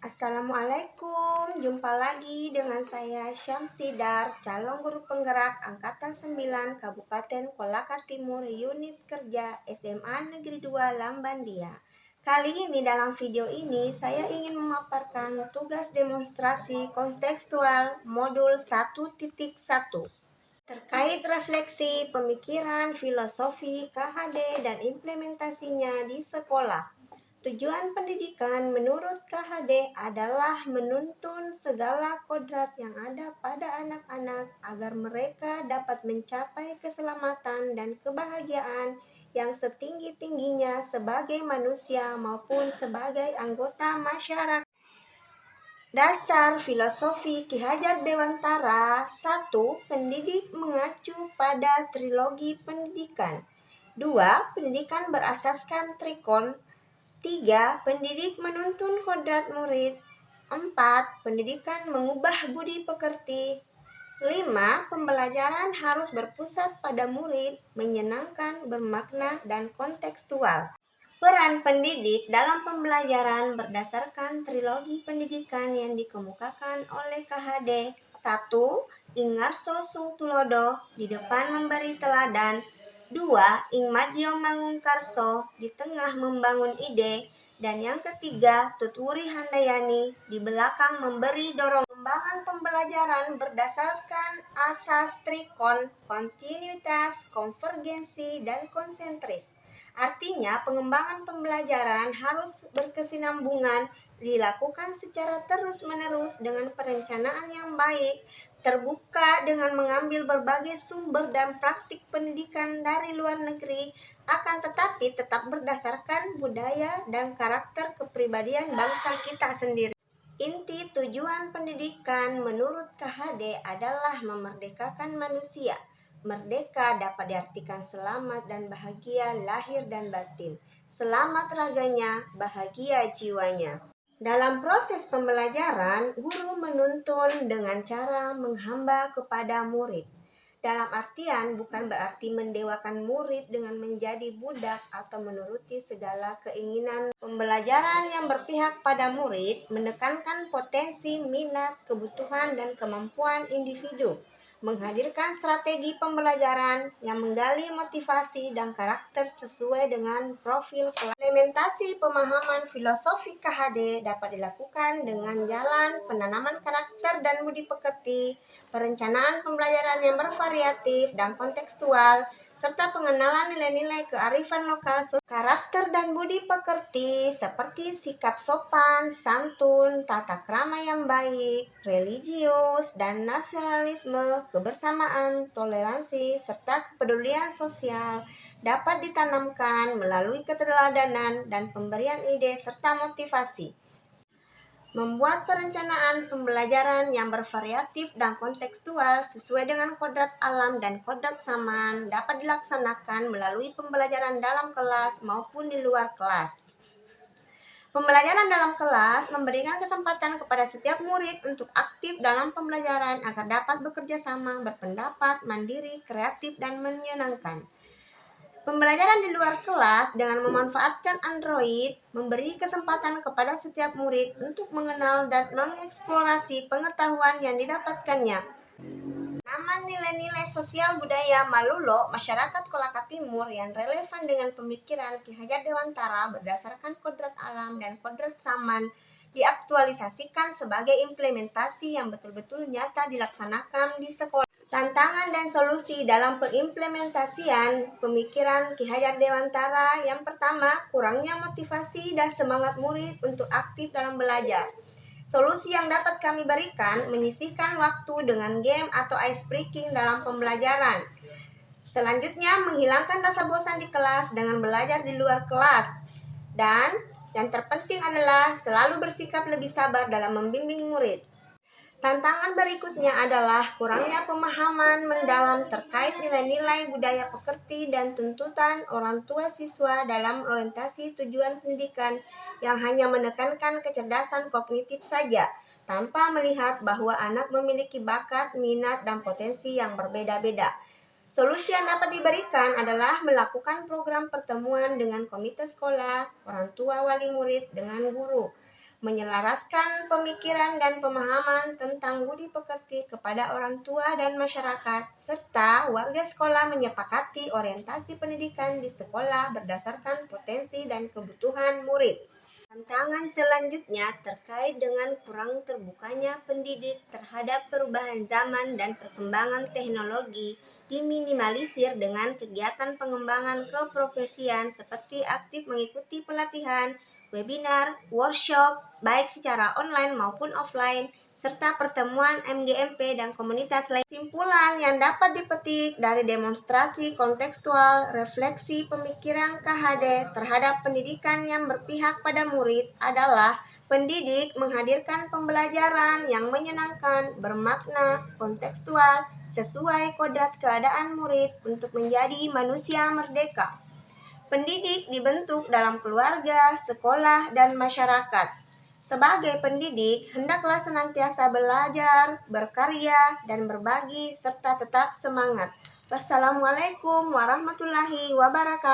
Assalamualaikum, jumpa lagi dengan saya Syamsidar, calon guru penggerak Angkatan 9 Kabupaten Kolaka Timur, Unit Kerja SMA Negeri 2 Lambandia. Kali ini dalam video ini saya ingin memaparkan tugas demonstrasi kontekstual modul 1.1 terkait refleksi pemikiran filosofi KHD dan implementasinya di sekolah. Tujuan pendidikan menurut KHD adalah menuntun segala kodrat yang ada pada anak-anak agar mereka dapat mencapai keselamatan dan kebahagiaan yang setinggi-tingginya sebagai manusia maupun sebagai anggota masyarakat. Dasar filosofi Ki Hajar Dewantara. 1. Pendidik mengacu pada trilogi pendidikan. 2. Pendidikan berasaskan trikon. 3. Pendidik menuntun kodrat murid. 4. Pendidikan mengubah budi pekerti. 5. Pembelajaran harus berpusat pada murid, menyenangkan, bermakna, dan kontekstual. Peran pendidik dalam pembelajaran berdasarkan trilogi pendidikan yang dikemukakan oleh KHD. 1. Ingarso sung tulodo, di depan memberi teladan. 2. Ingmadyo mangungkarso, di tengah membangun ide. Dan yang ketiga, tutwuri handayani, di belakang memberi dorongan. Pengembangan pembelajaran berdasarkan asas trikon, kontinuitas, konvergensi, dan konsentris. Artinya, pengembangan pembelajaran harus berkesinambungan, dilakukan secara terus-menerus dengan perencanaan yang baik, terbuka dengan mengambil berbagai sumber dan praktik pendidikan dari luar negeri, akan tetapi tetap berdasarkan budaya dan karakter kepribadian bangsa kita sendiri. Inti tujuan pendidikan menurut KHD adalah memerdekakan manusia. Merdeka dapat diartikan selamat dan bahagia lahir dan batin. Selamat raganya, bahagia jiwanya. Dalam proses pembelajaran, guru menuntun dengan cara menghamba kepada murid. Dalam artian bukan berarti mendewakan murid dengan menjadi budak atau menuruti segala keinginan. Pembelajaran yang berpihak pada murid menekankan potensi, minat, kebutuhan, dan kemampuan individu. Menghadirkan strategi pembelajaran yang menggali motivasi dan karakter sesuai dengan profil kelas. Implementasi pemahaman filosofi KHD dapat dilakukan dengan jalan penanaman karakter dan budi pekerti, perencanaan pembelajaran yang bervariatif dan kontekstual, serta pengenalan nilai-nilai kearifan lokal. Karakter dan budi pekerti seperti sikap sopan, santun, tata krama yang baik, religius, dan nasionalisme, kebersamaan, toleransi, serta kepedulian sosial dapat ditanamkan melalui keteladanan dan pemberian ide serta motivasi. Membuat perencanaan pembelajaran yang bervariatif dan kontekstual sesuai dengan kodrat alam dan kodrat zaman dapat dilaksanakan melalui pembelajaran dalam kelas maupun di luar kelas. Pembelajaran dalam kelas memberikan kesempatan kepada setiap murid untuk aktif dalam pembelajaran agar dapat bekerja sama, berpendapat, mandiri, kreatif, dan menyenangkan. Pembelajaran di luar kelas dengan memanfaatkan Android memberi kesempatan kepada setiap murid untuk mengenal dan mengeksplorasi pengetahuan yang didapatkannya. Penanaman nilai-nilai sosial budaya Malulo masyarakat Kolaka Timur yang relevan dengan pemikiran Ki Hajar Dewantara berdasarkan kodrat alam dan kodrat zaman diaktualisasikan sebagai implementasi yang betul-betul nyata dilaksanakan di sekolah. Tantangan dan solusi dalam pengimplementasian pemikiran Ki Hajar Dewantara. Yang pertama, kurangnya motivasi dan semangat murid untuk aktif dalam belajar. Solusi yang dapat kami berikan menyisihkan waktu dengan game atau ice breaking dalam pembelajaran. Selanjutnya, menghilangkan rasa bosan di kelas dengan belajar di luar kelas. Dan yang terpenting adalah selalu bersikap lebih sabar dalam membimbing murid. Tantangan berikutnya adalah kurangnya pemahaman mendalam terkait nilai-nilai budaya pekerti dan tuntutan orang tua siswa dalam orientasi tujuan pendidikan yang hanya menekankan kecerdasan kognitif saja, tanpa melihat bahwa anak memiliki bakat, minat, dan potensi yang berbeda-beda. Solusi yang dapat diberikan adalah melakukan program pertemuan dengan komite sekolah, orang tua, wali murid, dengan guru. menyelaraskan pemikiran dan pemahaman tentang budi pekerti kepada orang tua dan masyarakat, serta warga sekolah menyepakati orientasi pendidikan di sekolah berdasarkan potensi dan kebutuhan murid. Tantangan selanjutnya terkait dengan kurang terbukanya pendidik terhadap perubahan zaman dan perkembangan teknologi diminimalisir dengan kegiatan pengembangan keprofesian seperti aktif mengikuti pelatihan, webinar, workshop, baik secara online maupun offline, serta pertemuan MGMP dan komunitas lain. Kesimpulan yang dapat dipetik dari demonstrasi kontekstual refleksi pemikiran KHD terhadap pendidikan yang berpihak pada murid adalah pendidik menghadirkan pembelajaran yang menyenangkan, bermakna, kontekstual, sesuai kodrat keadaan murid untuk menjadi manusia merdeka. Pendidik dibentuk dalam keluarga, sekolah, dan masyarakat. Sebagai pendidik, hendaklah senantiasa belajar, berkarya, dan berbagi, serta tetap semangat. Wassalamualaikum warahmatullahi wabarakatuh.